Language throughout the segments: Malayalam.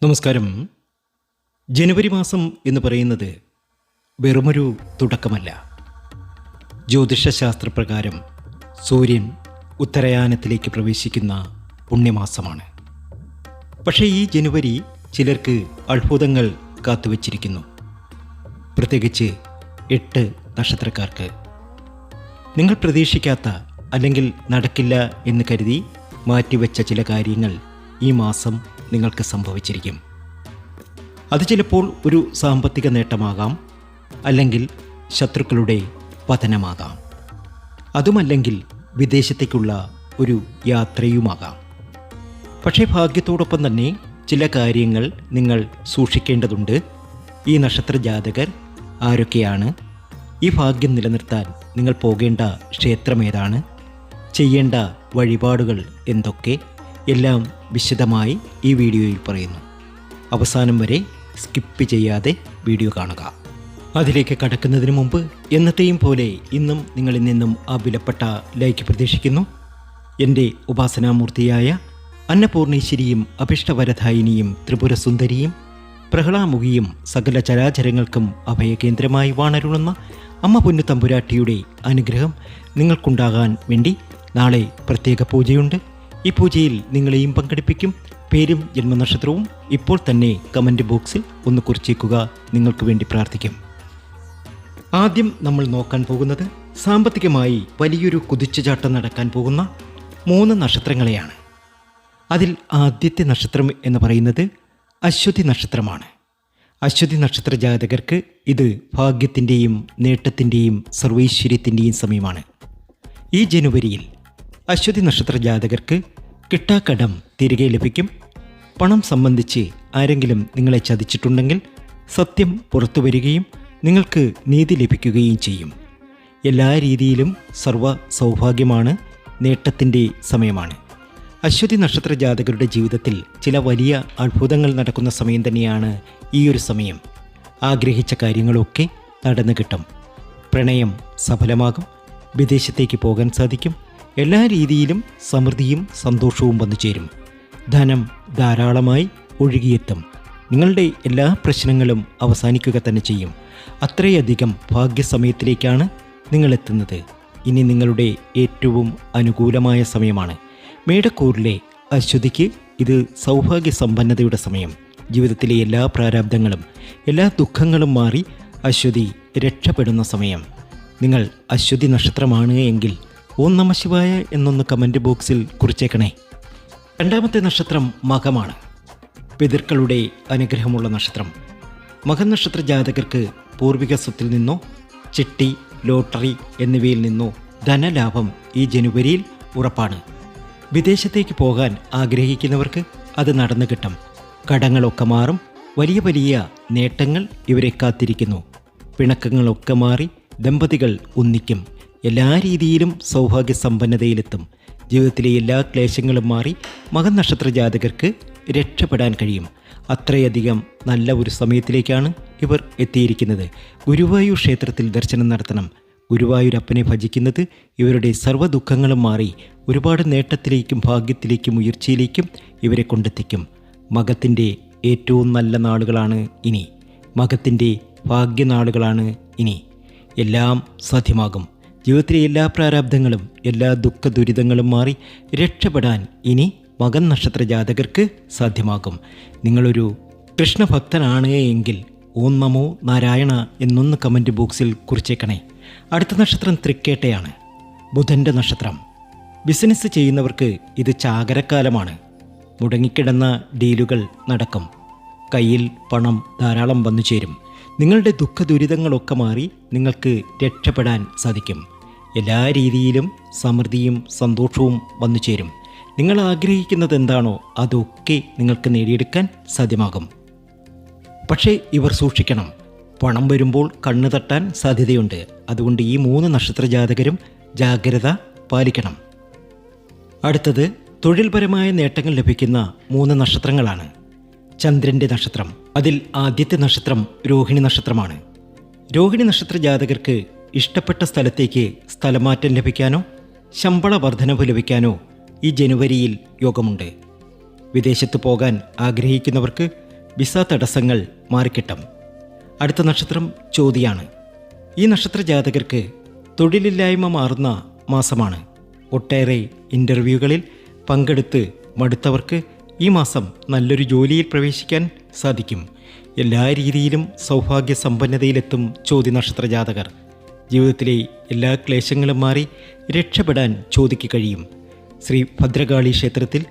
നമസ്കാരം. ജനുവരി മാസം എന്ന് പറയുന്നത് വെറുമൊരു തുടക്കമല്ല. ജ്യോതിഷശാസ്ത്രപ്രകാരം സൂര്യൻ ഉത്തരായനത്തിലേക്ക് പ്രവേശിക്കുന്ന പുണ്യമാസമാണ്. പക്ഷേ ഈ ജനുവരി ചിലർക്ക് അത്ഭുതങ്ങൾ കാത്തുവച്ചിരിക്കുന്നു. പ്രത്യേകിച്ച് 8 നക്ഷത്രക്കാർക്ക്. നിങ്ങൾ പ്രതീക്ഷിക്കാത്ത അല്ലെങ്കിൽ നടക്കില്ല എന്ന് കരുതി മാറ്റിവെച്ച ചില കാര്യങ്ങൾ ഈ മാസം നിങ്ങൾക്ക് സംഭവിച്ചിരിക്കും. അത് ചിലപ്പോൾ ഒരു സാമ്പത്തിക നേട്ടമാകാം, അല്ലെങ്കിൽ ശത്രുക്കളുടെ പതനമാകാം, അതുമല്ലെങ്കിൽ വിദേശത്തേക്കുള്ള ഒരു യാത്രയുമാകാം. പക്ഷേ ഭാഗ്യത്തോടൊപ്പം തന്നെ ചില കാര്യങ്ങൾ നിങ്ങൾ സൂക്ഷിക്കേണ്ടതുണ്ട്. ഈ നക്ഷത്ര ജാതകർ ആരൊക്കെയാണ്? ഈ ഭാഗ്യം നിലനിർത്താൻ നിങ്ങൾ പോകേണ്ട ക്ഷേത്രമേതാണ്? ചെയ്യേണ്ട വഴിപാടുകൾ എന്തൊക്കെ? എല്ലാം വിശദമായി ഈ വീഡിയോയിൽ പറയുന്നു. അവസാനം വരെ സ്കിപ്പ് ചെയ്യാതെ വീഡിയോ കാണുക. അതിലേക്ക് കടക്കുന്നതിന് മുമ്പ് എന്നത്തെയും പോലെ ഇന്നും നിങ്ങളിൽ നിന്നും ആ വിലപ്പെട്ട ലൈക്ക് പ്രതീക്ഷിക്കുന്നു. എൻ്റെ ഉപാസനാമൂർത്തിയായ അന്നപൂർണേശ്വരിയും അഭിഷ്ടവരദായിനിയും ത്രിപുരസുന്ദരിയും പ്രഹ്ലാമുഖിയും സകല ചരാചരങ്ങൾക്കും അഭയകേന്ദ്രമായി വാണരുളുന്ന അമ്മ പൊന്നു തമ്പുരാട്ടിയുടെ അനുഗ്രഹം നിങ്ങൾക്കുണ്ടാകാൻ വേണ്ടി നാളെ പ്രത്യേക പൂജയുണ്ട്. ഈ പൂജയിൽ നിങ്ങളെയും പങ്കെടുപ്പിക്കും. പേരും ജന്മനക്ഷത്രവും ഇപ്പോൾ തന്നെ കമൻറ്റ് ബോക്സിൽ ഒന്ന് കുറിച്ചേക്കുക. നിങ്ങൾക്ക് വേണ്ടി പ്രാർത്ഥിക്കും. ആദ്യം നമ്മൾ നോക്കാൻ പോകുന്നത് സാമ്പത്തികമായി വലിയൊരു കുതിച്ചുചാട്ടം നടക്കാൻ പോകുന്ന 3 നക്ഷത്രങ്ങളെയാണ്. അതിൽ ആദ്യത്തെ നക്ഷത്രം എന്ന് പറയുന്നത് അശ്വതി നക്ഷത്രമാണ്. അശ്വതി നക്ഷത്ര ജാതകർക്ക് ഇത് ഭാഗ്യത്തിൻ്റെയും നേട്ടത്തിൻ്റെയും സർവൈശ്വര്യത്തിൻ്റെയും സമയമാണ്. ഈ ജനുവരിയിൽ അശ്വതി നക്ഷത്ര ജാതകർക്ക് കിട്ടാക്കടം തിരികെ ലഭിക്കും. പണം സംബന്ധിച്ച് ആരെങ്കിലും നിങ്ങളെ ചതിച്ചിട്ടുണ്ടെങ്കിൽ സത്യം പുറത്തു വരികയും നിങ്ങൾക്ക് നീതി ലഭിക്കുകയും ചെയ്യും. എല്ലാ രീതിയിലും സർവ്വ സൗഭാഗ്യമാണ്. നേട്ടത്തിൻ്റെ സമയമാണ്. അശ്വതി നക്ഷത്ര ജാതകരുടെ ജീവിതത്തിൽ ചില വലിയ അത്ഭുതങ്ങൾ നടക്കുന്ന സമയം തന്നെയാണ് ഈ ഒരു സമയം. ആഗ്രഹിച്ച കാര്യങ്ങളൊക്കെ നടന്നു കിട്ടും. പ്രണയം സഫലമാകും. വിദേശത്തേക്ക് പോകാൻ സാധിക്കും. എല്ലാ രീതിയിലും സമൃദ്ധിയും സന്തോഷവും വന്നു ചേരും. ധനം ധാരാളമായി ഒഴുകിയെത്തും. നിങ്ങളുടെ എല്ലാ പ്രശ്നങ്ങളും അവസാനിക്കുക തന്നെ ചെയ്യും. അത്രയധികം ഭാഗ്യസമയത്തിലേക്കാണ് നിങ്ങളെത്തുന്നത്. ഇനി നിങ്ങളുടെ ഏറ്റവും അനുകൂലമായ സമയമാണ്. മേടക്കൂറിലെ അശ്വതിക്ക് ഇത് സൗഭാഗ്യ സമ്പന്നതയുടെ സമയം. ജീവിതത്തിലെ എല്ലാ പ്രാരാബ്ദങ്ങളും എല്ലാ ദുഃഖങ്ങളും മാറി അശ്വതി രക്ഷപ്പെടുന്ന സമയം. നിങ്ങൾ അശ്വതി നക്ഷത്രമാണ് എങ്കിൽ ഓം നമഃ ശിവായ എന്നൊന്ന് കമൻറ്റ് ബോക്സിൽ കുറിച്ചേക്കണേ. രണ്ടാമത്തെ നക്ഷത്രം മകമാണ്. പിതൃക്കളുടെ അനുഗ്രഹമുള്ള നക്ഷത്രം. മകൻ നക്ഷത്ര ജാതകർക്ക് പൂർവിക സ്വത്തിൽ നിന്നോ ചിട്ടി, ലോട്ടറി എന്നിവയിൽ നിന്നോ ധനലാഭം ഈ ജനുവരിയിൽ ഉറപ്പാണ്. വിദേശത്തേക്ക് പോകാൻ ആഗ്രഹിക്കുന്നവർക്ക് അത് നടന്നു കിട്ടും. കടങ്ങളൊക്കെ മാറും. വലിയ വലിയ നേട്ടങ്ങൾ ഇവരെ കാത്തിരിക്കുന്നു. പിണക്കങ്ങളൊക്കെ മാറി ദമ്പതികൾ ഒന്നിക്കും. എല്ലാ രീതിയിലും സൗഭാഗ്യ സമ്പന്നതയിലെത്തും. ജീവിതത്തിലെ എല്ലാ ക്ലേശങ്ങളും മാറി മകൻ നക്ഷത്ര ജാതകർക്ക് രക്ഷപ്പെടാൻ കഴിയും. അത്രയധികം നല്ല ഒരു സമയത്തിലേക്കാണ് ഇവർ എത്തിയിരിക്കുന്നത്. ഗുരുവായൂർ ക്ഷേത്രത്തിൽ ദർശനം നടത്തണം. ഗുരുവായൂരപ്പനെ ഭജിക്കുന്നത് ഇവരുടെ സർവ്വ ദുഃഖങ്ങളും മാറി ഒരുപാട് നേട്ടത്തിലേക്കും ഭാഗ്യത്തിലേക്കും ഉയർച്ചയിലേക്കും ഇവരെ കൊണ്ടെത്തിക്കും. മകത്തിൻ്റെ ഏറ്റവും നല്ല നാളുകളാണ് ഇനി. മകത്തിൻ്റെ ഭാഗ്യനാളുകളാണ് ഇനി. എല്ലാം സാധ്യമാകും. ജീവിതത്തിലെ എല്ലാ പ്രാരാബ്ദങ്ങളും എല്ലാ ദുഃഖ ദുരിതങ്ങളും മാറി രക്ഷപ്പെടാൻ ഇനി മകൻ നക്ഷത്ര ജാതകർക്ക് സാധ്യമാകും. നിങ്ങളൊരു കൃഷ്ണഭക്തനാണ് എങ്കിൽ ഓം നമോ നാരായണ എന്നൊന്ന് കമൻറ്റ് ബോക്സിൽ കുറിച്ചേക്കണേ. അടുത്ത നക്ഷത്രം തൃക്കേട്ടയാണ്. ബുധൻ്റെ നക്ഷത്രം. ബിസിനസ് ചെയ്യുന്നവർക്ക് ഇത് ചാകരക്കാലമാണ്. മുടങ്ങിക്കിടന്ന ഡീലുകൾ നടക്കും. കയ്യിൽ പണം ധാരാളം വന്നു ചേരും. നിങ്ങളുടെ ദുഃഖ ദുരിതങ്ങളൊക്കെ മാറി നിങ്ങൾക്ക് രക്ഷപ്പെടാൻ സാധിക്കും. എല്ലാ രീതിയിലും സമൃദ്ധിയും സന്തോഷവും വന്നു ചേരും. നിങ്ങൾ ആഗ്രഹിക്കുന്നത് എന്താണോ അതൊക്കെ നിങ്ങൾക്ക് നേടിയെടുക്കാൻ സാധ്യമാകും. പക്ഷേ ഇവർ സൂക്ഷിക്കണം. പണം വരുമ്പോൾ കണ്ണു തട്ടാൻ സാധ്യതയുണ്ട്. അതുകൊണ്ട് ഈ 3 നക്ഷത്ര ജാതകരും ജാഗ്രത പാലിക്കണം. അടുത്തത് തൊഴിൽപരമായ നേട്ടങ്ങൾ ലഭിക്കുന്ന 3 നക്ഷത്രങ്ങളാണ്. ചന്ദ്രൻ്റെ നക്ഷത്രം. അതിൽ ആദ്യത്തെ നക്ഷത്രം രോഹിണി നക്ഷത്രമാണ്. രോഹിണി നക്ഷത്ര ജാതകർക്ക് ഇഷ്ടപ്പെട്ട സ്ഥലത്തേക്ക് സ്ഥലമാറ്റം ലഭിക്കാനോ ശമ്പള വർധനവ് ലഭിക്കാനോ ഈ ജനുവരിയിൽ യോഗമുണ്ട്. വിദേശത്ത് പോകാൻ ആഗ്രഹിക്കുന്നവർക്ക് വിസ തടസ്സങ്ങൾ മാറിക്കിട്ടും. അടുത്ത നക്ഷത്രം ചോതിയാണ്. ഈ നക്ഷത്ര ജാതകർക്ക് തൊഴിലില്ലായ്മ മാറുന്ന മാസമാണ്. ഒട്ടേറെ ഇൻ്റർവ്യൂകളിൽ പങ്കെടുത്ത് മടുത്തവർക്ക് ഈ മാസം നല്ലൊരു ജോലിയിൽ പ്രവേശിക്കാൻ സാധിക്കും. എല്ലാ രീതിയിലും സൗഭാഗ്യ സമ്പന്നതയിലെത്തും ചോതി നക്ഷത്ര ജാതകർ. ജീവിതത്തിലെ എല്ലാ ക്ലേശങ്ങളും മാറി രക്ഷപ്പെടാൻ ചോതിക്ക് കഴിയും. ശ്രീ ഭദ്രകാളി ക്ഷേത്രത്തിൽ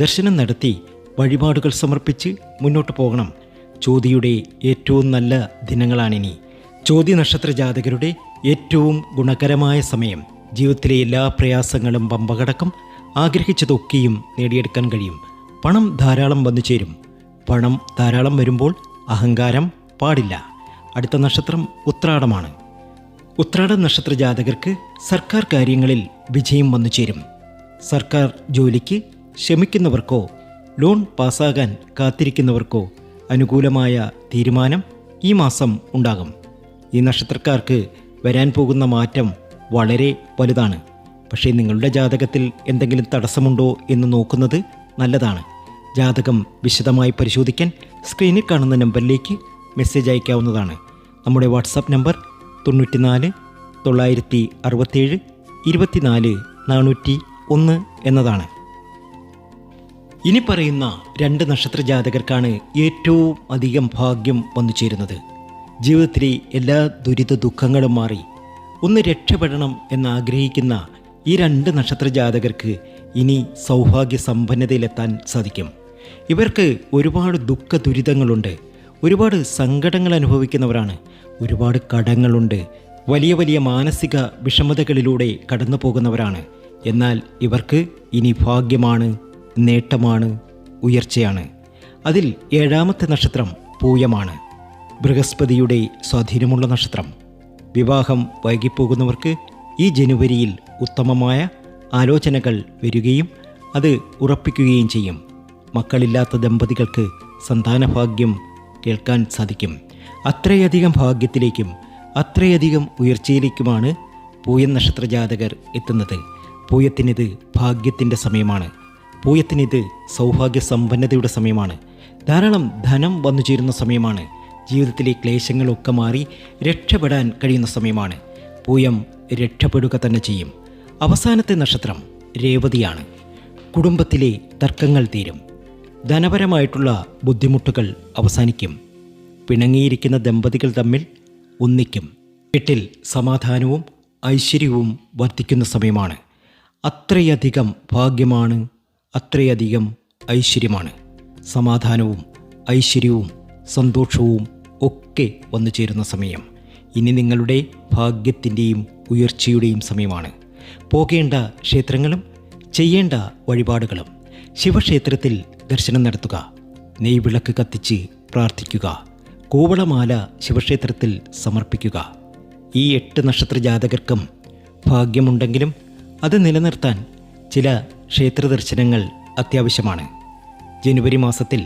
ദർശനം നടത്തി വഴിപാടുകൾ സമർപ്പിച്ച് മുന്നോട്ട് പോകണം. ചോതിയുടെ ഏറ്റവും നല്ല ദിനങ്ങളാണിനി. ചോതി നക്ഷത്ര ജാതകരുടെ ഏറ്റവും ഗുണകരമായ സമയം. ജീവിതത്തിലെ എല്ലാ പ്രയാസങ്ങളും പമ്പകടക്കം ആഗ്രഹിച്ചതൊക്കെയും നേടിയെടുക്കാൻ കഴിയും. പണം ധാരാളം വന്നു ചേരും. പണം ധാരാളം വരുമ്പോൾ അഹങ്കാരം പാടില്ല. അടുത്ത നക്ഷത്രം ഉത്രാടമാണ്. ഉത്രാട നക്ഷത്ര ജാതകർക്ക് സർക്കാർ കാര്യങ്ങളിൽ വിജയം വന്നു ചേരും. സർക്കാർ ജോലിക്ക് ശ്രമിക്കുന്നവർക്കോ ലോൺ പാസ്സാകാൻ കാത്തിരിക്കുന്നവർക്കോ അനുകൂലമായ തീരുമാനം ഈ മാസം ഉണ്ടാകും. ഈ നക്ഷത്രക്കാർക്ക് വരാൻ പോകുന്ന മാറ്റം വളരെ വലുതാണ്. പക്ഷേ നിങ്ങളുടെ ജാതകത്തിൽ എന്തെങ്കിലും തടസ്സമുണ്ടോ എന്ന് നോക്കുന്നത് നല്ലതാണ്. ജാതകം വിശദമായി പരിശോധിക്കാൻ സ്ക്രീനിൽ കാണുന്ന നമ്പറിലേക്ക് മെസ്സേജ് അയക്കാവുന്നതാണ്. നമ്മുടെ വാട്സാപ്പ് നമ്പർ 94 967 24 401 എന്നതാണ്. ഇനി പറയുന്ന 2 നക്ഷത്ര ജാതകർക്കാണ് ഏറ്റവും അധികം ഭാഗ്യം വന്നു ചേരുന്നത്. ജീവിതത്തിലെ എല്ലാ ദുരിത ദുഃഖങ്ങളും മാറി ഒന്ന് രക്ഷപ്പെടണം എന്നാഗ്രഹിക്കുന്ന ഈ 2 നക്ഷത്ര ജാതകർക്ക് ഇനി സൗഭാഗ്യ സമ്പന്നതയിലെത്താൻ സാധിക്കും. ഇവർക്ക് ഒരുപാട് ദുഃഖ ദുരിതങ്ങളുണ്ട്. ഒരുപാട് സങ്കടങ്ങൾ അനുഭവിക്കുന്നവരാണ്. ഒരുപാട് കടങ്ങളുണ്ട്. വലിയ വലിയ മാനസിക വിഷമതകളിലൂടെ കടന്നു പോകുന്നവരാണ്. എന്നാൽ ഇവർക്ക് ഇനി ഭാഗ്യമാണ്, നേട്ടമാണ്, ഉയർച്ചയാണ്. അതിൽ 7ാമത്തെ നക്ഷത്രം പൂയമാണ്. ബൃഹസ്പതിയുടെ സ്വാധീനമുള്ള നക്ഷത്രം. വിവാഹം വൈകിപ്പോകുന്നവർക്ക് ഈ ജനുവരിയിൽ ഉത്തമമായ ആലോചനകൾ വരികയും അത് ഉറപ്പിക്കുകയും ചെയ്യും. മക്കളില്ലാത്ത ദമ്പതികൾക്ക് സന്താനഭാഗ്യം കേൾക്കാൻ സാധിക്കും. അത്രയധികം ഭാഗ്യത്തിലേക്കും അത്രയധികം ഉയർച്ചയിലേക്കുമാണ് പൂയം നക്ഷത്ര ജാതകർ എത്തുന്നത്. പൂയത്തിനിത് ഭാഗ്യത്തിൻ്റെ സമയമാണ്. പൂയത്തിനിത് സൗഭാഗ്യ സമ്പന്നതയുടെ സമയമാണ്. ധാരാളം ധനം വന്നു ചേരുന്ന സമയമാണ്. ജീവിതത്തിലെ ക്ലേശങ്ങളൊക്കെ മാറി രക്ഷപ്പെടാൻ കഴിയുന്ന സമയമാണ്. പൂയം രക്ഷപ്പെടുക തന്നെ ചെയ്യും. അവസാനത്തെ നക്ഷത്രം രേവതിയാണ്. കുടുംബത്തിലെ തർക്കങ്ങൾ തീരും. ധനപരമായിട്ടുള്ള ബുദ്ധിമുട്ടുകൾ അവസാനിക്കും. പിണങ്ങിയിരിക്കുന്ന ദമ്പതികൾ തമ്മിൽ ഒന്നിക്കും. വീട്ടിൽ സമാധാനവും ഐശ്വര്യവും വർദ്ധിക്കുന്ന സമയമാണ്. അത്രയധികം ഭാഗ്യമാണ്, അത്രയധികം ഐശ്വര്യമാണ്. സമാധാനവും ഐശ്വര്യവും സന്തോഷവും ഒക്കെ വന്നു ചേരുന്ന സമയം. ഇനി നിങ്ങളുടെ ഭാഗ്യത്തിൻ്റെയും ഉയർച്ചയുടെയും സമയമാണ്. പോകേണ്ട ക്ഷേത്രങ്ങളും ചെയ്യേണ്ട വഴിപാടുകളും. ശിവക്ഷേത്രത്തിൽ ദർശനം നടത്തുക. നെയ്വിളക്ക് കത്തിച്ച് പ്രാർത്ഥിക്കുക. കൂവളമാല ശിവക്ഷേത്രത്തിൽ സമർപ്പിക്കുക. ഈ 8 നക്ഷത്ര ജാതകർക്കും ഭാഗ്യമുണ്ടെങ്കിലും അത് നിലനിർത്താൻ ചില ക്ഷേത്ര ദർശനങ്ങൾ അത്യാവശ്യമാണ്. ജനുവരി മാസത്തിൽ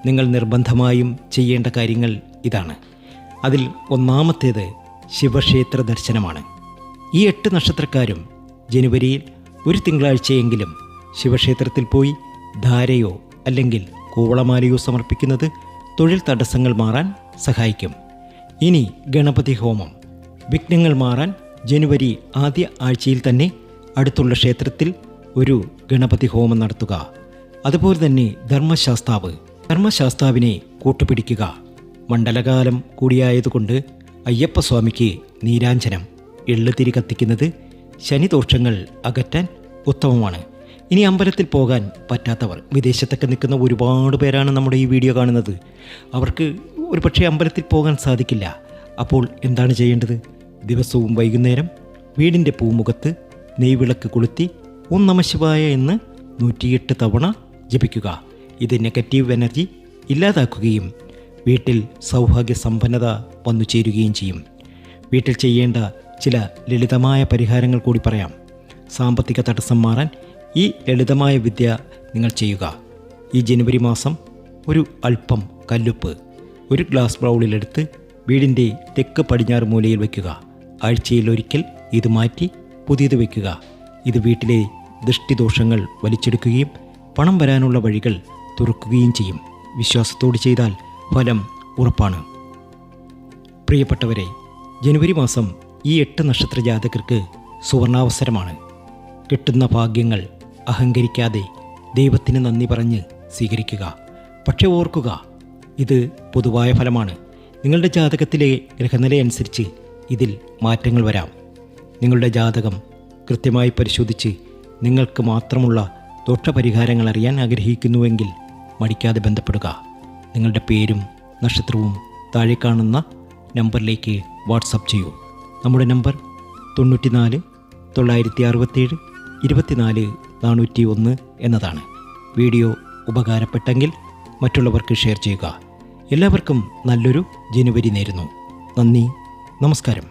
നിങ്ങൾ നിർബന്ധമായും ചെയ്യേണ്ട കാര്യങ്ങൾ ഇതാണ്. അതിൽ ഒന്നാമത്തേത് ശിവക്ഷേത്ര ദർശനമാണ്. ഈ 8 നക്ഷത്രക്കാരും ജനുവരിയിൽ ഒരു തിങ്കളാഴ്ചയെങ്കിലും ശിവക്ഷേത്രത്തിൽ പോയി ധാരയോ അല്ലെങ്കിൽ കൂവളമാലയോ സമർപ്പിക്കുന്നത് തൊഴിൽ തടസ്സങ്ങൾ മാറാൻ സഹായിക്കും. ഇനി ഗണപതി ഹോമം. വിഘ്നങ്ങൾ മാറാൻ ജനുവരി ആദ്യ ആഴ്ചയിൽ തന്നെ അടുത്തുള്ള ക്ഷേത്രത്തിൽ ഒരു ഗണപതി ഹോമം നടത്തുക. അതുപോലെ തന്നെ ധർമ്മശാസ്താവിനെ കൂട്ടുപിടിക്കുക. മണ്ഡലകാലം കൂടിയായതുകൊണ്ട് അയ്യപ്പസ്വാമിക്ക് നീരാഞ്ജനം എള്ളുതിരി കത്തിക്കുന്നത് ശനിദോഷങ്ങൾ അകറ്റാൻ ഉത്തമമാണ്. ഇനി അമ്പലത്തിൽ പോകാൻ പറ്റാത്തവർ, വിദേശത്തൊക്കെ നിൽക്കുന്ന ഒരുപാട് പേരാണ് നമ്മുടെ ഈ വീഡിയോ കാണുന്നത്. അവർക്ക് ഒരുപക്ഷെ അമ്പലത്തിൽ പോകാൻ സാധിക്കില്ല. അപ്പോൾ എന്താണ് ചെയ്യേണ്ടത്? ദിവസവും വൈകുന്നേരം വീടിൻ്റെ പൂമുഖത്ത് നെയ്വിളക്ക് കൊളുത്തി ഓം നമഃ ശിവായ എന്ന് 108 തവണ ജപിക്കുക. ഇത് നെഗറ്റീവ് എനർജി ഇല്ലാതാക്കുകയും വീട്ടിൽ സൗഭാഗ്യ സമ്പന്നത വന്നു ചേരുകയും ചെയ്യും. വീട്ടിൽ ചെയ്യേണ്ട ചില ലളിതമായ പരിഹാരങ്ങൾ കൂടി പറയാം. സാമ്പത്തിക തടസ്സം മാറാൻ ഈ ലളിതമായ വിദ്യ നിങ്ങൾ ചെയ്യുക. ഈ ജനുവരി മാസം ഒരു അല്പം കല്ലുപ്പ് ഒരു ഗ്ലാസ് ബൗളിലെടുത്ത് വീടിൻ്റെ തെക്ക് പടിഞ്ഞാറ് മൂലയിൽ വയ്ക്കുക. ആഴ്ചയിലൊരിക്കൽ ഇത് മാറ്റി പുതിയത് വയ്ക്കുക. ഇത് വീട്ടിലെ ദൃഷ്ടിദോഷങ്ങൾ വലിച്ചെടുക്കുകയും പണം വരാനുള്ള വഴികൾ തുറക്കുകയും ചെയ്യും. വിശ്വാസത്തോട് ചെയ്താൽ ഫലം ഉറപ്പാണ്. പ്രിയപ്പെട്ടവരെ, ജനുവരി മാസം ഈ 8 നക്ഷത്ര ജാതകർക്ക് സുവർണാവസരമാണ്. കിട്ടുന്ന ഭാഗ്യങ്ങൾ അഹങ്കരിക്കാതെ ദൈവത്തിന് നന്ദി പറഞ്ഞ് സ്വീകരിക്കുക. പക്ഷേ ഓർക്കുക, ഇത് പൊതുവായ ഫലമാണ്. നിങ്ങളുടെ ജാതകത്തിലെ ഗ്രഹനിലയനുസരിച്ച് ഇതിൽ മാറ്റങ്ങൾ വരാം. നിങ്ങളുടെ ജാതകം കൃത്യമായി പരിശോധിച്ച് നിങ്ങൾക്ക് മാത്രമുള്ള ദോഷപരിഹാരങ്ങൾ അറിയാൻ ആഗ്രഹിക്കുന്നുവെങ്കിൽ മടിക്കാതെ ബന്ധപ്പെടുക. നിങ്ങളുടെ പേരും നക്ഷത്രവും താഴെ കാണുന്ന നമ്പറിലേക്ക് വാട്സപ്പ് ചെയ്യൂ. നമ്മുടെ നമ്പർ 94 967 24 401 എന്നതാണ്. വീഡിയോ ഉപകാരപ്പെട്ടെങ്കിൽ മറ്റുള്ളവർക്ക് ഷെയർ ചെയ്യുക. എല്ലാവർക്കും നല്ലൊരു ജനുവരി നേരുന്നു. നന്ദി, നമസ്കാരം.